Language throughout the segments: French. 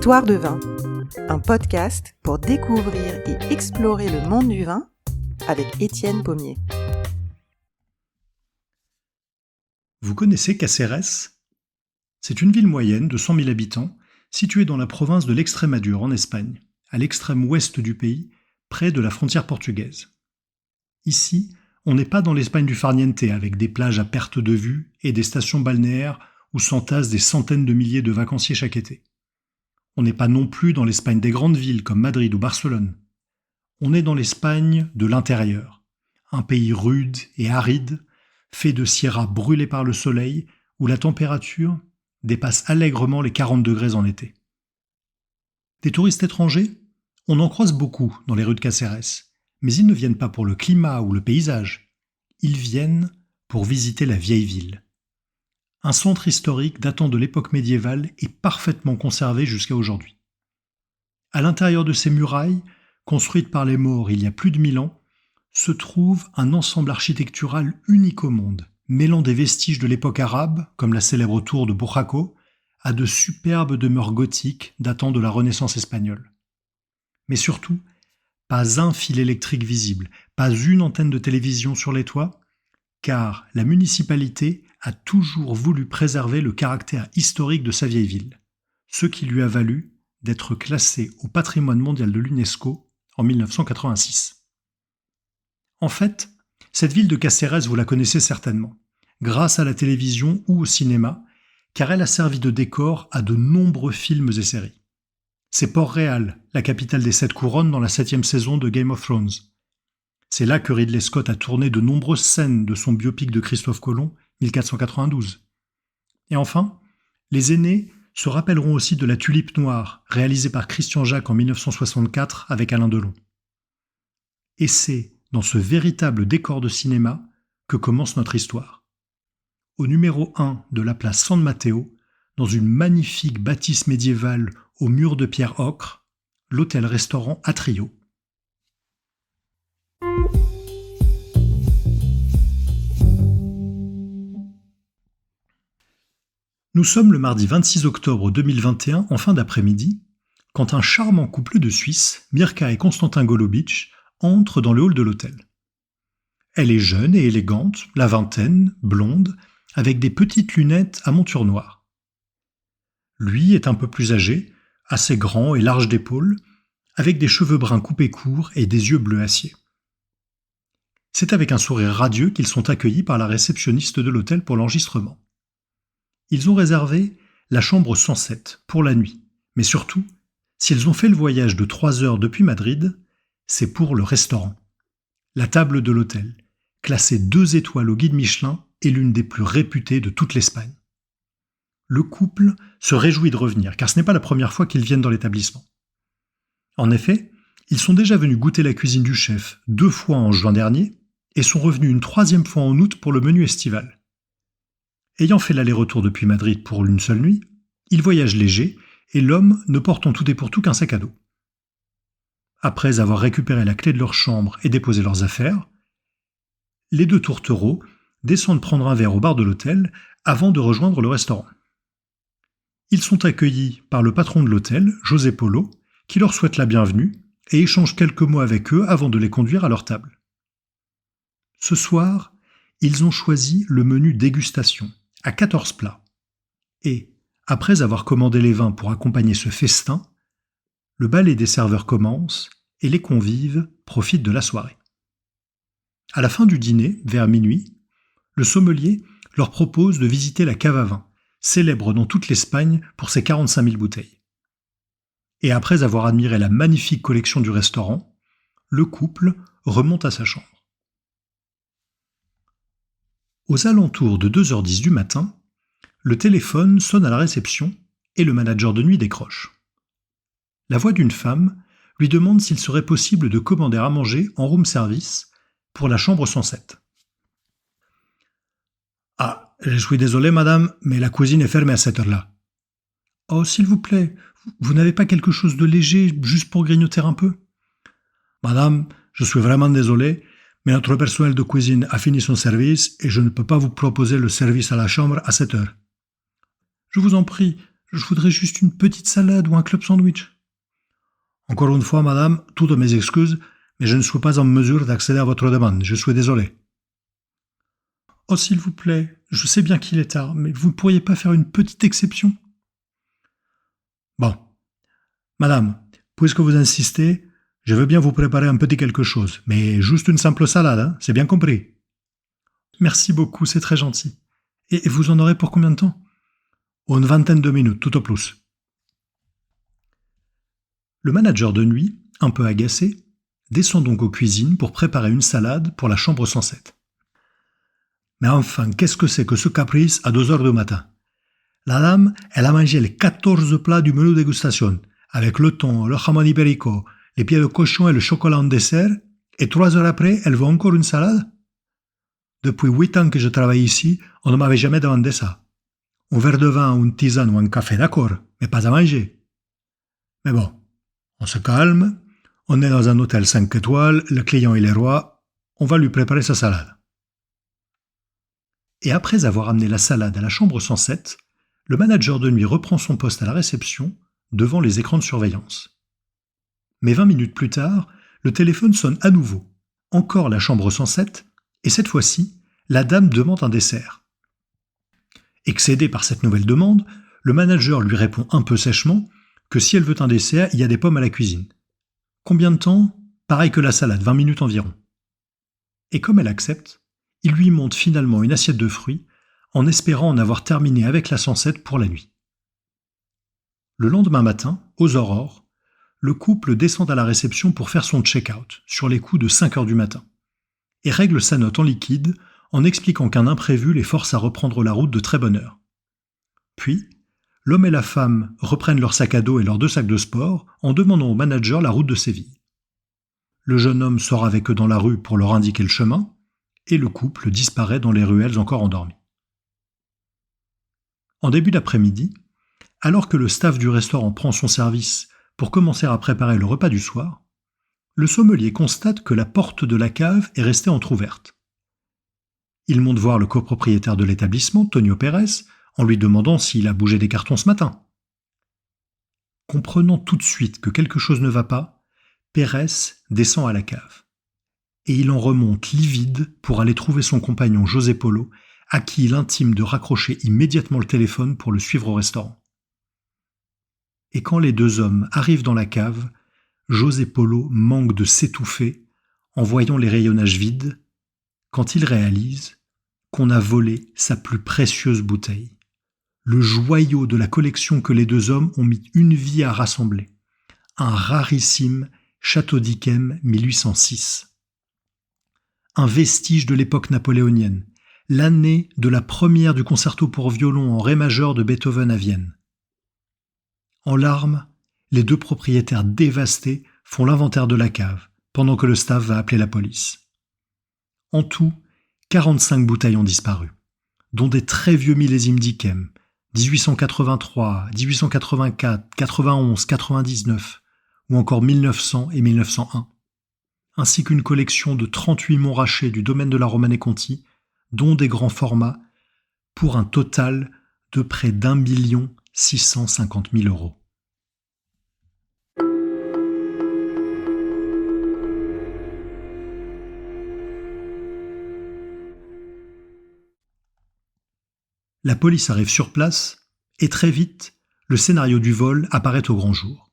Histoire de vin, un podcast pour découvrir et explorer le monde du vin avec Étienne Pommier. Vous connaissez Caceres ? C'est une ville moyenne de 100 000 habitants située dans la province de l'Extrémadure en Espagne, à l'extrême ouest du pays, près de la frontière portugaise. Ici, on n'est pas dans l'Espagne du farniente avec des plages à perte de vue et des stations balnéaires où s'entassent des centaines de milliers de vacanciers chaque été. On n'est pas non plus dans l'Espagne des grandes villes comme Madrid ou Barcelone. On est dans l'Espagne de l'intérieur, un pays rude et aride, fait de sierras brûlées par le soleil, où la température dépasse allègrement les 40 degrés en été. Des touristes étrangers, on en croise beaucoup dans les rues de Caceres, mais ils ne viennent pas pour le climat ou le paysage. Ils viennent pour visiter la vieille ville. Un centre historique datant de l'époque médiévale est parfaitement conservé jusqu'à aujourd'hui. À l'intérieur de ces murailles, construites par les Maures il y a plus de 1000 ans, se trouve un ensemble architectural unique au monde, mêlant des vestiges de l'époque arabe, comme la célèbre tour de Burjaco, à de superbes demeures gothiques datant de la Renaissance espagnole. Mais surtout, pas un fil électrique visible, pas une antenne de télévision sur les toits, car la municipalité a toujours voulu préserver le caractère historique de sa vieille ville, ce qui lui a valu d'être classée au patrimoine mondial de l'UNESCO en 1986. En fait, cette ville de Caceres, vous la connaissez certainement, grâce à la télévision ou au cinéma, car elle a servi de décor à de nombreux films et séries. C'est Port-Réal, la capitale des 7 couronnes dans la 7e saison de Game of Thrones. C'est là que Ridley Scott a tourné de nombreuses scènes de son biopic de Christophe Colomb, 1492. Et enfin, les aînés se rappelleront aussi de La Tulipe Noire, réalisée par Christian Jacques en 1964 avec Alain Delon. Et c'est dans ce véritable décor de cinéma que commence notre histoire. Au numéro 1 de la place San Mateo, dans une magnifique bâtisse médiévale aux murs de pierre ocre, l'hôtel-restaurant Atrio. Nous sommes le mardi 26 octobre 2021 en fin d'après-midi, quand un charmant couple de Suisses, Mirka et Constantin Golobic, entrent dans le hall de l'hôtel. Elle est jeune et élégante, la vingtaine, blonde, avec des petites lunettes à monture noire. Lui est un peu plus âgé, assez grand et large d'épaules, avec des cheveux bruns coupés courts et des yeux bleu acier. C'est avec un sourire radieux qu'ils sont accueillis par la réceptionniste de l'hôtel pour l'enregistrement. Ils ont réservé la chambre 107 pour la nuit, mais surtout, s'ils ont fait le voyage de 3 heures depuis Madrid, c'est pour le restaurant. La table de l'hôtel, classée 2 étoiles au guide Michelin, est l'une des plus réputées de toute l'Espagne. Le couple se réjouit de revenir, car ce n'est pas la première fois qu'ils viennent dans l'établissement. En effet, ils sont déjà venus goûter la cuisine du chef 2 fois en juin dernier et sont revenus une 3e fois en août pour le menu estival. Ayant fait l'aller-retour depuis Madrid pour une seule nuit, ils voyagent léger et l'homme ne porte en tout et pour tout qu'un sac à dos. Après avoir récupéré la clé de leur chambre et déposé leurs affaires, les 2 tourtereaux descendent prendre un verre au bar de l'hôtel avant de rejoindre le restaurant. Ils sont accueillis par le patron de l'hôtel, José Polo, qui leur souhaite la bienvenue et échange quelques mots avec eux avant de les conduire à leur table. Ce soir, ils ont choisi le menu dégustation, à 14 plats. Et, après avoir commandé les vins pour accompagner ce festin, le ballet des serveurs commence et les convives profitent de la soirée. À la fin du dîner, vers minuit, le sommelier leur propose de visiter la cave à vin, célèbre dans toute l'Espagne pour ses 45 000 bouteilles. Et après avoir admiré la magnifique collection du restaurant, le couple remonte à sa chambre. Aux alentours de 2h10 du matin, le téléphone sonne à la réception et le manager de nuit décroche. La voix d'une femme lui demande s'il serait possible de commander à manger en room service pour la chambre 107. « Ah, je suis désolé madame, mais la cuisine est fermée à cette heure-là. »« Oh, s'il vous plaît, vous n'avez pas quelque chose de léger juste pour grignoter un peu ?»« Madame, je suis vraiment désolé, mais notre personnel de cuisine a fini son service et je ne peux pas vous proposer le service à la chambre à cette heure. »« Je vous en prie, Je voudrais juste une petite salade ou un club sandwich. Encore une fois, madame, toutes mes excuses, mais je ne suis pas en mesure d'accéder à votre demande. Je suis désolé. Oh, s'il vous plaît, je sais bien qu'il est tard, mais vous ne pourriez pas faire une petite exception? Bon. Madame, puisque vous insistez, je veux bien vous préparer un petit quelque chose, mais juste une simple salade, hein, c'est bien compris. Merci beaucoup, c'est très gentil. Et vous en aurez pour combien de temps? Une vingtaine de minutes, tout au plus. Le manager de nuit, un peu agacé, descend donc aux cuisines pour préparer une salade pour la chambre 107. Mais enfin, qu'est-ce que c'est que ce caprice à 2 heures du matin? La dame, elle a mangé les 14 plats du menu dégustation, avec le thon, le jamon ibérico, les pieds de cochon et le chocolat en dessert, et 3 heures après, elle veut encore une salade? Depuis 8 ans que je travaille ici, on ne m'avait jamais demandé ça. Un verre de vin, une tisane ou un café, d'accord, mais pas à manger. Mais bon, on se calme, on est dans un hôtel 5 étoiles, le client il est roi, on va lui préparer sa salade. Et après avoir amené la salade à la chambre 107, le manager de nuit reprend son poste à la réception, devant les écrans de surveillance. Mais 20 minutes plus tard, le téléphone sonne à nouveau, encore la chambre 107, et cette fois-ci, la dame demande un dessert. Excédé par cette nouvelle demande, le manager lui répond un peu sèchement que si elle veut un dessert, il y a des pommes à la cuisine. Combien de temps? Pareil que la salade, 20 minutes environ. Et comme elle accepte, il lui monte finalement une assiette de fruits, en espérant en avoir terminé avec la 107 pour la nuit. Le lendemain matin, aux aurores, le couple descend à la réception pour faire son check-out, sur les coups de 5 heures du matin, et règle sa note en liquide en expliquant qu'un imprévu les force à reprendre la route de très bonne heure. Puis, l'homme et la femme reprennent leur sac à dos et leurs 2 sacs de sport en demandant au manager la route de Séville. Le jeune homme sort avec eux dans la rue pour leur indiquer le chemin, et le couple disparaît dans les ruelles encore endormies. En début d'après-midi, alors que le staff du restaurant prend son service pour commencer à préparer le repas du soir, le sommelier constate que la porte de la cave est restée entr'ouverte. Il monte voir le copropriétaire de l'établissement, Tonio Pérez, en lui demandant s'il a bougé des cartons ce matin. Comprenant tout de suite que quelque chose ne va pas, Pérez descend à la cave. Et il en remonte livide pour aller trouver son compagnon José Polo, à qui il intime de raccrocher immédiatement le téléphone pour le suivre au restaurant. Et quand les 2 hommes arrivent dans la cave, José Polo manque de s'étouffer en voyant les rayonnages vides, quand il réalise qu'on a volé sa plus précieuse bouteille, le joyau de la collection que les 2 hommes ont mis une vie à rassembler, un rarissime Château d'Yquem 1806. Un vestige de l'époque napoléonienne, l'année de la première du concerto pour violon en ré majeur de Beethoven à Vienne. En larmes, les 2 propriétaires dévastés font l'inventaire de la cave, pendant que le staff va appeler la police. En tout, 45 bouteilles ont disparu, dont des très vieux millésimes d'Yquem, 1883, 1884, 91, 99, ou encore 1900 et 1901, ainsi qu'une collection de 38 Montrachet du domaine de la Romanée-Conti, dont des grands formats, pour un total de près d'1 650 000 €. La police arrive sur place, et très vite, le scénario du vol apparaît au grand jour.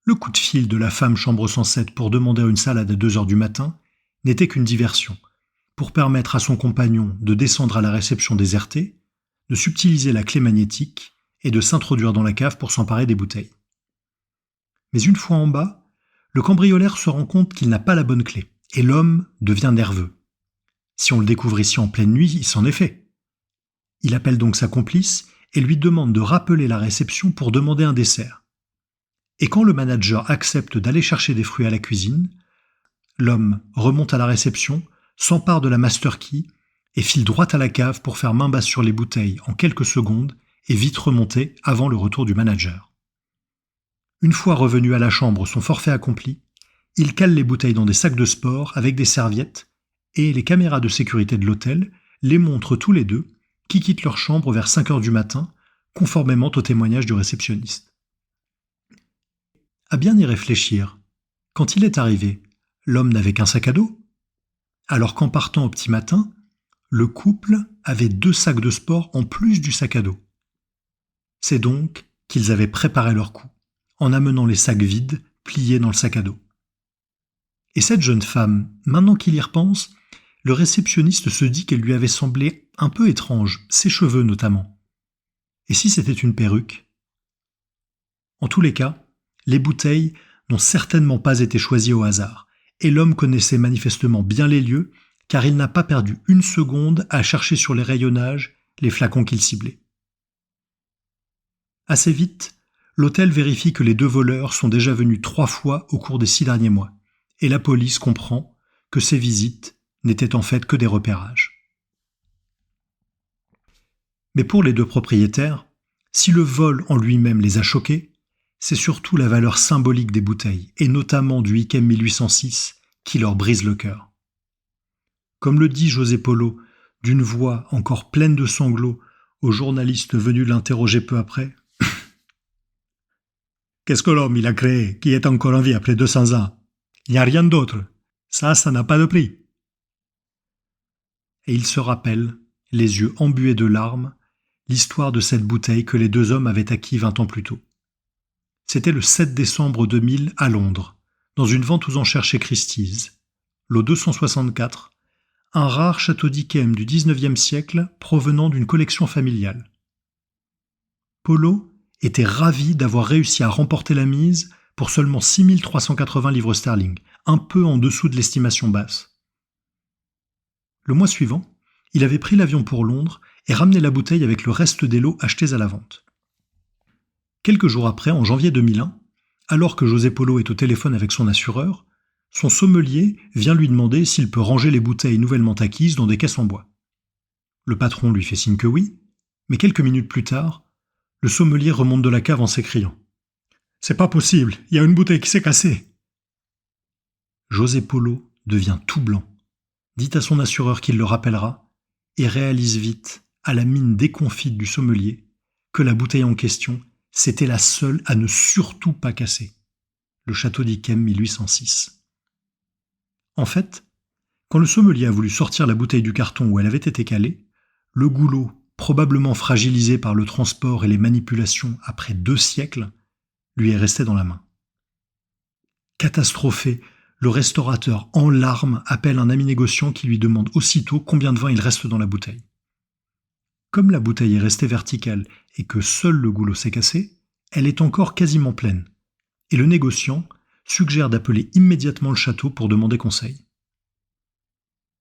Le coup de fil de la femme chambre 107 pour demander une salade à 2 heures du matin n'était qu'une diversion, pour permettre à son compagnon de descendre à la réception désertée, de subtiliser la clé magnétique et de s'introduire dans la cave pour s'emparer des bouteilles. Mais une fois en bas, le cambrioleur se rend compte qu'il n'a pas la bonne clé, et l'homme devient nerveux. Si on le découvre ici en pleine nuit, il s'en est fait. Il appelle donc sa complice et lui demande de rappeler la réception pour demander un dessert. Et quand le manager accepte d'aller chercher des fruits à la cuisine, l'homme remonte à la réception, s'empare de la master key et file droit à la cave pour faire main basse sur les bouteilles en quelques secondes et vite remonter avant le retour du manager. Une fois revenu à la chambre, son forfait accompli, il cale les bouteilles dans des sacs de sport avec des serviettes et les caméras de sécurité de l'hôtel les montrent tous les deux qui quittent leur chambre vers 5 heures du matin conformément au témoignage du réceptionniste. À bien y réfléchir, quand il est arrivé, l'homme n'avait qu'un sac à dos, alors qu'en partant au petit matin, le couple avait 2 sacs de sport en plus du sac à dos. C'est donc qu'ils avaient préparé leur coup, en amenant les sacs vides pliés dans le sac à dos. Et cette jeune femme, maintenant qu'il y repense, le réceptionniste se dit qu'elle lui avait semblé un peu étrange, ses cheveux notamment. Et si c'était une perruque ? En tous les cas, les bouteilles n'ont certainement pas été choisies au hasard, et l'homme connaissait manifestement bien les lieux, car il n'a pas perdu une seconde à chercher sur les rayonnages les flacons qu'il ciblait. Assez vite, l'hôtel vérifie que les 2 voleurs sont déjà venus 3 fois au cours des 6 derniers mois, et la police comprend que ces visites n'étaient en fait que des repérages. Mais pour les 2 propriétaires, si le vol en lui-même les a choqués, c'est surtout la valeur symbolique des bouteilles, et notamment du Yquem 1806, qui leur brise le cœur. Comme le dit José Polo, d'une voix encore pleine de sanglots, au journaliste venu l'interroger peu après, « Qu'est-ce que l'homme il a créé, qui est encore en vie après 200 ans ? Il n'y a rien d'autre. Ça n'a pas de prix. » Et il se rappelle, les yeux embués de larmes, l'histoire de cette bouteille que les 2 hommes avaient acquis 20 ans plus tôt. C'était le 7 décembre 2000 à Londres, dans une vente aux enchères chez Christie's, lot 264, un rare château d'Yquem du XIXe siècle provenant d'une collection familiale. Polo était ravi d'avoir réussi à remporter la mise pour seulement 6 380 livres sterling, un peu en dessous de l'estimation basse. Le mois suivant, il avait pris l'avion pour Londres et ramené la bouteille avec le reste des lots achetés à la vente. Quelques jours après, en janvier 2001, alors que José Polo est au téléphone avec son assureur, son sommelier vient lui demander s'il peut ranger les bouteilles nouvellement acquises dans des caisses en bois. Le patron lui fait signe que oui, mais quelques minutes plus tard, le sommelier remonte de la cave en s'écriant « C'est pas possible, il y a une bouteille qui s'est cassée !» José Polo devient tout blanc, dit à son assureur qu'il le rappellera, et réalise vite, à la mine déconfite du sommelier, que la bouteille en question, c'était la seule à ne surtout pas casser, le château d'Yquem 1806. En fait, quand le sommelier a voulu sortir la bouteille du carton où elle avait été calée, le goulot, probablement fragilisé par le transport et les manipulations après 2 siècles, lui est resté dans la main. Catastrophé, le restaurateur en larmes appelle un ami négociant qui lui demande aussitôt combien de vin il reste dans la bouteille. Comme la bouteille est restée verticale et que seul le goulot s'est cassé, elle est encore quasiment pleine, et le négociant suggère d'appeler immédiatement le château pour demander conseil.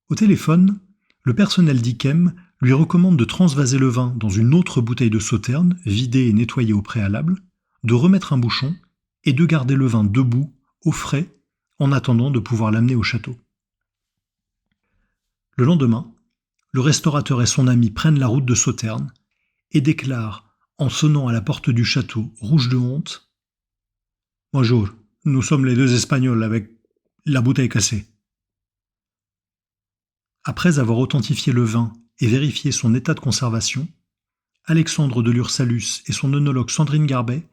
Au téléphone, le personnel d'Yquem lui recommande de transvaser le vin dans une autre bouteille de sauterne, vidée et nettoyée au préalable, de remettre un bouchon et de garder le vin debout, au frais, en attendant de pouvoir l'amener au château. Le lendemain, le restaurateur et son ami prennent la route de Sauternes et déclarent, en sonnant à la porte du château, rouge de honte, « Bonjour, nous sommes les 2 Espagnols avec la bouteille cassée. » Après avoir authentifié le vin et vérifié son état de conservation, Alexandre de Lursalus et son œnologue Sandrine Garbet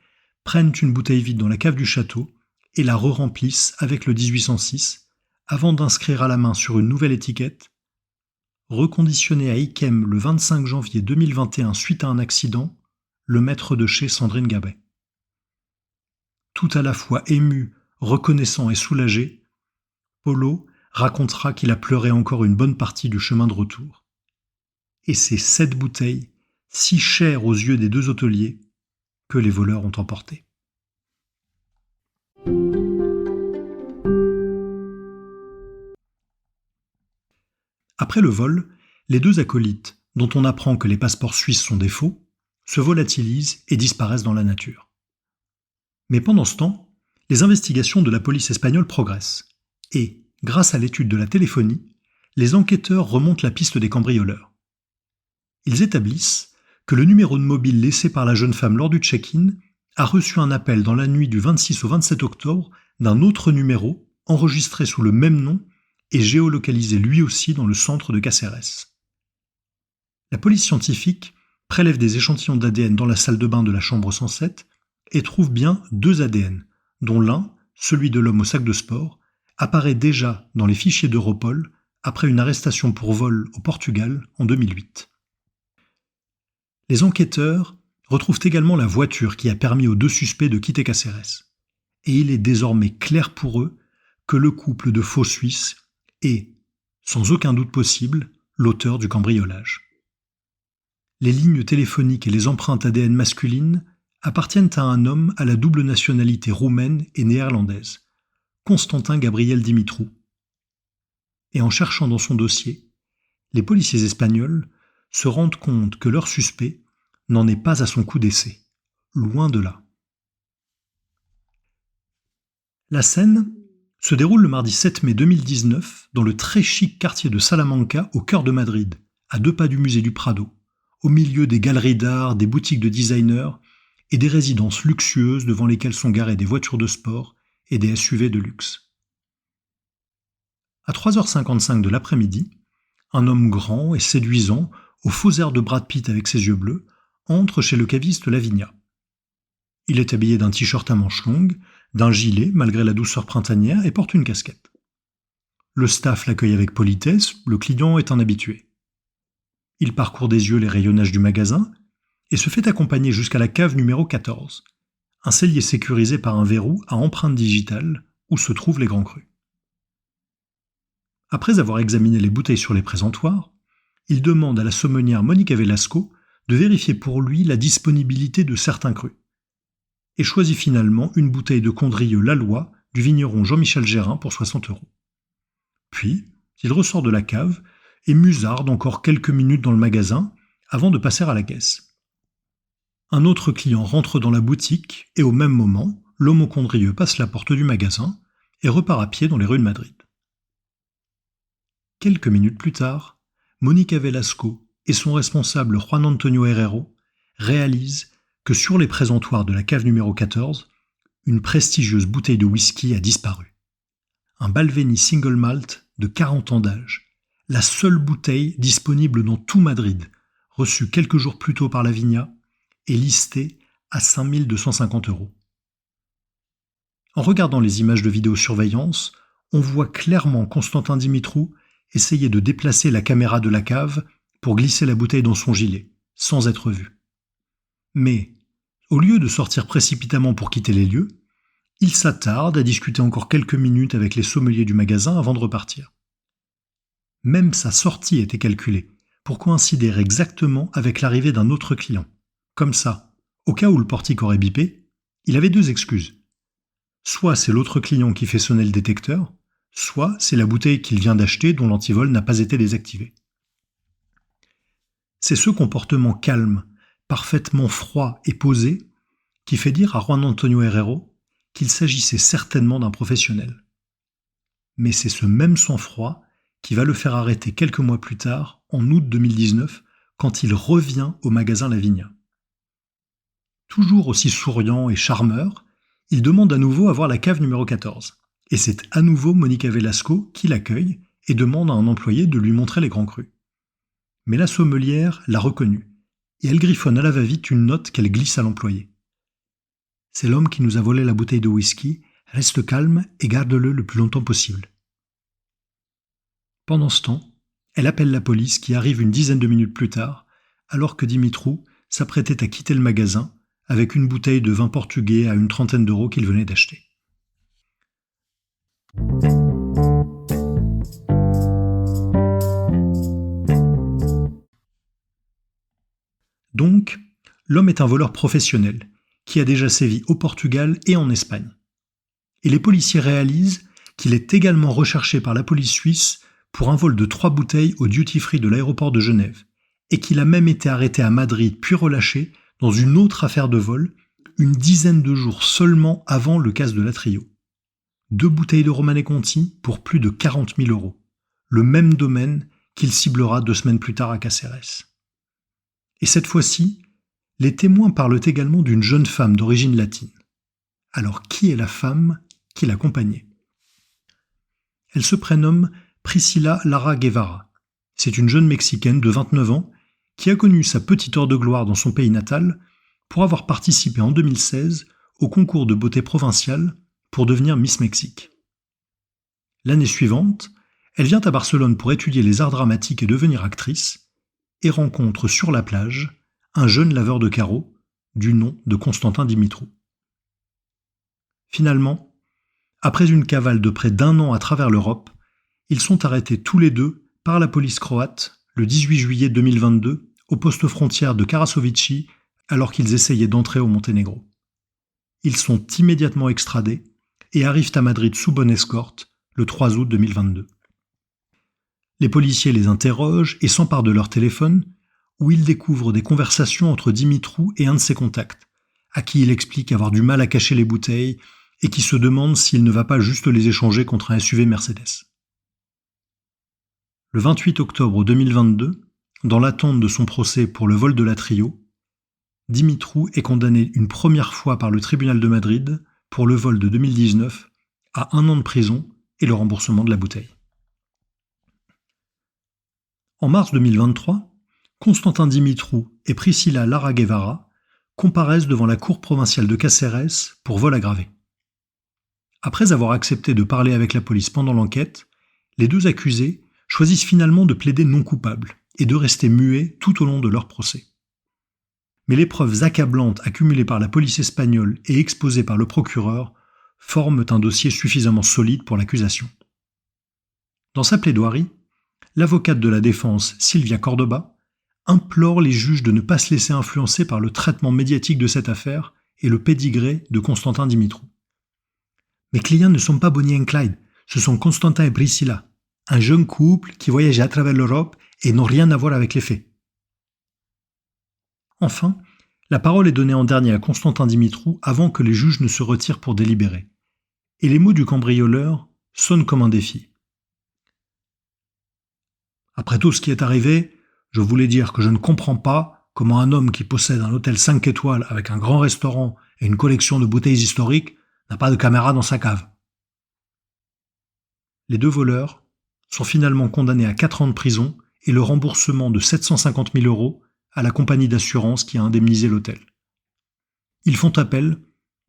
prennent une bouteille vide dans la cave du château et la re-remplissent avec le 1806 avant d'inscrire à la main sur une nouvelle étiquette « Reconditionné à Yquem le 25 janvier 2021 suite à un accident, le maître de chez Sandrine Garbet. » Tout à la fois ému, reconnaissant et soulagé, Polo racontera qu'il a pleuré encore une bonne partie du chemin de retour. Et c'est cette bouteille, si chère aux yeux des 2 hôteliers, que les voleurs ont emportée. Après le vol, les 2 acolytes, dont on apprend que les passeports suisses sont des faux, se volatilisent et disparaissent dans la nature. Mais pendant ce temps, les investigations de la police espagnole progressent, et, grâce à l'étude de la téléphonie, les enquêteurs remontent la piste des cambrioleurs. Ils établissent que le numéro de mobile laissé par la jeune femme lors du check-in a reçu un appel dans la nuit du 26 au 27 octobre d'un autre numéro enregistré sous le même nom et géolocalisé lui aussi dans le centre de Caceres. La police scientifique prélève des échantillons d'ADN dans la salle de bain de la chambre 107 et trouve bien 2 ADN, dont l'un, celui de l'homme au sac de sport, apparaît déjà dans les fichiers d'Europol après une arrestation pour vol au Portugal en 2008. Les enquêteurs retrouvent également la voiture qui a permis aux 2 suspects de quitter Cáceres. Et il est désormais clair pour eux que le couple de faux Suisses est, sans aucun doute possible, l'auteur du cambriolage. Les lignes téléphoniques et les empreintes ADN masculines appartiennent à un homme à la double nationalité roumaine et néerlandaise, Constantin Gabriel Dimitrou. Et en cherchant dans son dossier, les policiers espagnols se rendent compte que leur suspect n'en est pas à son coup d'essai, loin de là. La scène se déroule le mardi 7 mai 2019 dans le très chic quartier de Salamanca au cœur de Madrid, à 2 pas du musée du Prado, au milieu des galeries d'art, des boutiques de designers et des résidences luxueuses devant lesquelles sont garées des voitures de sport et des SUV de luxe. À 3h55 de l'après-midi, un homme grand et séduisant, au faux air de Brad Pitt avec ses yeux bleus, entre chez le caviste Lavinia. Il est habillé d'un t-shirt à manches longues, d'un gilet malgré la douceur printanière et porte une casquette. Le staff l'accueille avec politesse, le client est un habitué. Il parcourt des yeux les rayonnages du magasin et se fait accompagner jusqu'à la cave numéro 14, un cellier sécurisé par un verrou à empreinte digitale où se trouvent les grands crus. Après avoir examiné les bouteilles sur les présentoirs, il demande à la sommelière Monica Velasco de vérifier pour lui la disponibilité de certains crus, et choisit finalement une bouteille de Condrieu Laloy du vigneron Jean-Michel Gérin pour 60 €. Puis, il ressort de la cave et musarde encore quelques minutes dans le magasin avant de passer à la caisse. Un autre client rentre dans la boutique et au même moment, l'homme au Condrieu passe la porte du magasin et repart à pied dans les rues de Madrid. Quelques minutes plus tard, Monica Velasco et son responsable Juan Antonio Herrero réalisent que sur les présentoirs de la cave numéro 14, une prestigieuse bouteille de whisky a disparu. Un Balvenie Single Malt de 40 ans d'âge, la seule bouteille disponible dans tout Madrid, reçue quelques jours plus tôt par Lavinia, est listée à 5 250 €. En regardant les images de vidéosurveillance, on voit clairement Constantin Dimitrou essayer de déplacer la caméra de la cave pour glisser la bouteille dans son gilet, sans être vu. Mais, au lieu de sortir précipitamment pour quitter les lieux, il s'attarde à discuter encore quelques minutes avec les sommeliers du magasin avant de repartir. Même sa sortie était calculée, pour coïncider exactement avec l'arrivée d'un autre client. Comme ça, au cas où le portique aurait bipé, il avait 2 excuses. Soit c'est l'autre client qui fait sonner le détecteur, soit c'est la bouteille qu'il vient d'acheter dont l'antivol n'a pas été désactivé. C'est ce comportement calme, parfaitement froid et posé, qui fait dire à Juan Antonio Herrero qu'il s'agissait certainement d'un professionnel. Mais c'est ce même sang-froid qui va le faire arrêter quelques mois plus tard, en août 2019, quand il revient au magasin Lavinia. Toujours aussi souriant et charmeur, il demande à nouveau à voir la cave numéro 14. Et c'est à nouveau Monica Velasco qui l'accueille et demande à un employé de lui montrer les grands crus. Mais la sommelière l'a reconnu, et elle griffonne à la va-vite une note qu'elle glisse à l'employé. « C'est l'homme qui nous a volé la bouteille de whisky, reste calme et garde-le le plus longtemps possible. » Pendant ce temps, elle appelle la police qui arrive une dizaine de minutes plus tard, alors que Dimitrou s'apprêtait à quitter le magasin avec une bouteille de vin portugais à une 30aine d'euros qu'il venait d'acheter. Donc, l'homme est un voleur professionnel qui a déjà sévi au Portugal et en Espagne. Et les policiers réalisent qu'il est également recherché par la police suisse pour un vol de 3 bouteilles au duty-free de l'aéroport de Genève et qu'il a même été arrêté à Madrid puis relâché dans une autre affaire de vol une dizaine de jours seulement avant le casse de la Trio. 2 bouteilles de Romanée Conti pour plus de 40 000 €, le même domaine qu'il ciblera 2 semaines plus tard à Cáceres. Et cette fois-ci, les témoins parlent également d'une jeune femme d'origine latine. Alors qui est la femme qui l'accompagnait ? Elle se prénomme Priscila Lara Guevara. C'est une jeune Mexicaine de 29 ans qui a connu sa petite heure de gloire dans son pays natal pour avoir participé en 2016 au concours de beauté provincial pour devenir Miss Mexique. L'année suivante, elle vient à Barcelone pour étudier les arts dramatiques et devenir actrice, et rencontre sur la plage un jeune laveur de carreaux du nom de Constantin Dimitrou. Finalement, après une cavale de près d'1 an à travers l'Europe, ils sont arrêtés tous les deux par la police croate le 18 juillet 2022 au poste frontière de Karasovici alors qu'ils essayaient d'entrer au Monténégro. Ils sont immédiatement extradés et arrivent à Madrid sous bonne escorte le 3 août 2022. Les policiers les interrogent et s'emparent de leur téléphone où ils découvrent des conversations entre Dimitrou et un de ses contacts, à qui il explique avoir du mal à cacher les bouteilles et qui se demande s'il ne va pas juste les échanger contre un SUV Mercedes. Le 28 octobre 2022, dans l'attente de son procès pour le vol de la Trio, Dimitrou est condamné une première fois par le tribunal de Madrid pour le vol de 2019 à 1 an de prison et le remboursement de la bouteille. En mars 2023, Constantin Dimitrou et Priscilla Lara Guevara comparaissent devant la cour provinciale de Cáceres pour vol aggravé. Après avoir accepté de parler avec la police pendant l'enquête, les deux accusés choisissent finalement de plaider non coupable et de rester muets tout au long de leur procès. Mais les preuves accablantes accumulées par la police espagnole et exposées par le procureur forment un dossier suffisamment solide pour l'accusation. Dans sa plaidoirie, l'avocate de la défense, Silvia Córdoba, implore les juges de ne pas se laisser influencer par le traitement médiatique de cette affaire et le pédigré de Constantin Dimitrou. Mes clients ne sont pas Bonnie et Clyde, ce sont Constantin et Priscilla, un jeune couple qui voyageait à travers l'Europe et n'ont rien à voir avec les faits. Enfin, la parole est donnée en dernier à Constantin Dimitrou avant que les juges ne se retirent pour délibérer. Et les mots du cambrioleur sonnent comme un défi. Après tout ce qui est arrivé, je voulais dire que je ne comprends pas comment un homme qui possède un hôtel 5 étoiles avec un grand restaurant et une collection de bouteilles historiques n'a pas de caméra dans sa cave. Les deux voleurs sont finalement condamnés à 4 ans de prison et le remboursement de 750 000 € à la compagnie d'assurance qui a indemnisé l'hôtel. Ils font appel,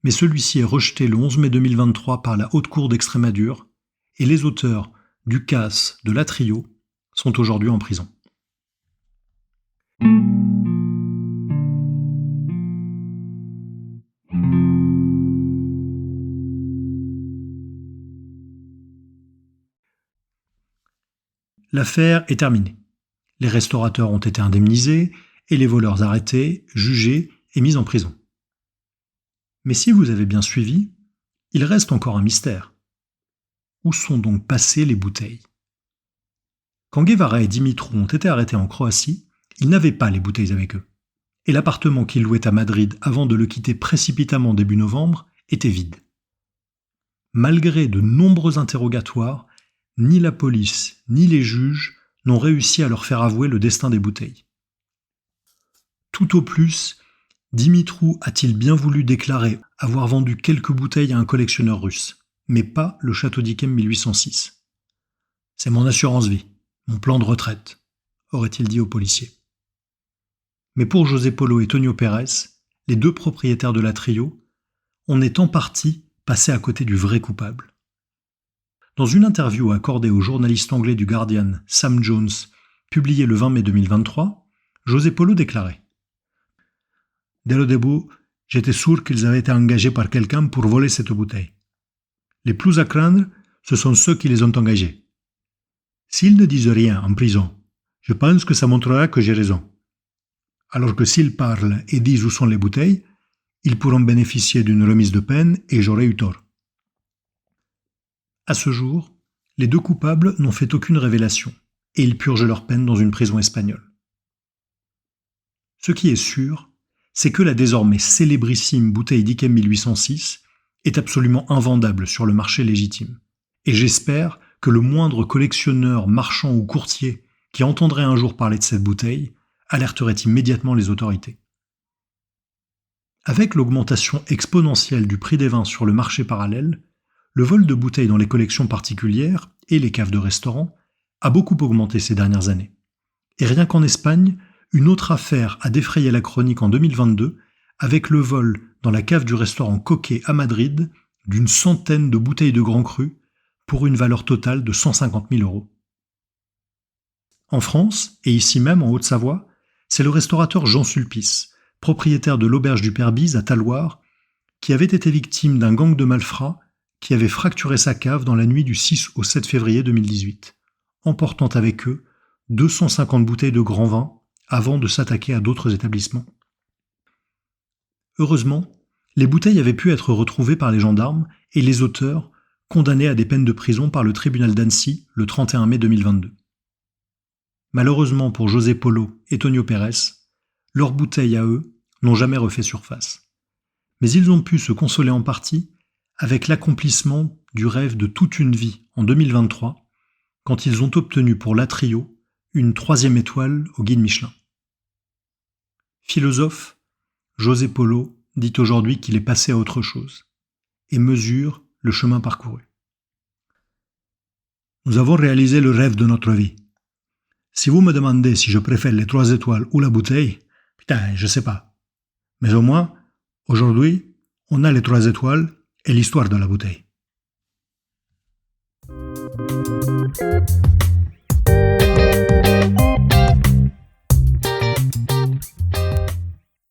mais celui-ci est rejeté le 11 mai 2023 par la Haute Cour d'Extrémadure et les auteurs du cas de la Trio sont aujourd'hui en prison. L'affaire est terminée. Les restaurateurs ont été indemnisés et les voleurs arrêtés, jugés et mis en prison. Mais si vous avez bien suivi, il reste encore un mystère. Où sont donc passées les bouteilles ? Quand Guevara et Dimitrou ont été arrêtés en Croatie, ils n'avaient pas les bouteilles avec eux. Et l'appartement qu'ils louaient à Madrid avant de le quitter précipitamment début novembre était vide. Malgré de nombreux interrogatoires, ni la police ni les juges n'ont réussi à leur faire avouer le destin des bouteilles. Tout au plus, Dimitrou a-t-il bien voulu déclarer avoir vendu quelques bouteilles à un collectionneur russe, mais pas le château d'Yquem 1806. C'est mon assurance vie, mon plan de retraite, aurait-il dit aux policiers. Mais pour José Polo et Tonio Pérez, les deux propriétaires de la Trio, on est en partie passé à côté du vrai coupable. Dans une interview accordée au journaliste anglais du Guardian, Sam Jones, publiée le 20 mai 2023, José Polo déclarait « Dès le début, j'étais sûr qu'ils avaient été engagés par quelqu'un pour voler cette bouteille. Les plus à craindre, ce sont ceux qui les ont engagés. S'ils ne disent rien en prison, je pense que ça montrera que j'ai raison. Alors que s'ils parlent et disent où sont les bouteilles, ils pourront bénéficier d'une remise de peine et j'aurai eu tort. » À ce jour, les deux coupables n'ont fait aucune révélation et ils purgent leur peine dans une prison espagnole. Ce qui est sûr, c'est que la désormais célébrissime bouteille d'Yquem 1806 est absolument invendable sur le marché légitime. Et j'espère que le moindre collectionneur, marchand ou courtier qui entendrait un jour parler de cette bouteille alerterait immédiatement les autorités. Avec l'augmentation exponentielle du prix des vins sur le marché parallèle, le vol de bouteilles dans les collections particulières et les caves de restaurants a beaucoup augmenté ces dernières années. Et rien qu'en Espagne, une autre affaire a défrayé la chronique en 2022 avec le vol dans la cave du restaurant Coquet à Madrid d'une centaine de bouteilles de Grand Cru pour une valeur totale de 150 000 €. En France, et ici même en Haute-Savoie, c'est le restaurateur Jean Sulpice, propriétaire de l'auberge du Père Bise à Talloires, qui avait été victime d'un gang de malfrats qui avait fracturé sa cave dans la nuit du 6 au 7 février 2018, emportant avec eux 250 bouteilles de grand vin avant de s'attaquer à d'autres établissements. Heureusement, les bouteilles avaient pu être retrouvées par les gendarmes et les auteurs condamnés à des peines de prison par le tribunal d'Annecy le 31 mai 2022. Malheureusement pour José Polo et Tonio Pérez, leurs bouteilles à eux n'ont jamais refait surface. Mais ils ont pu se consoler en partie avec l'accomplissement du rêve de toute une vie en 2023, quand ils ont obtenu pour La Trio une 3e étoile au guide Michelin. Philosophe, José Polo dit aujourd'hui qu'il est passé à autre chose et mesure le chemin parcouru. Nous avons réalisé le rêve de notre vie. Si vous me demandez si je préfère les 3 étoiles ou la bouteille, putain, je sais pas. Mais au moins, aujourd'hui, on a les 3 étoiles et l'histoire de la bouteille.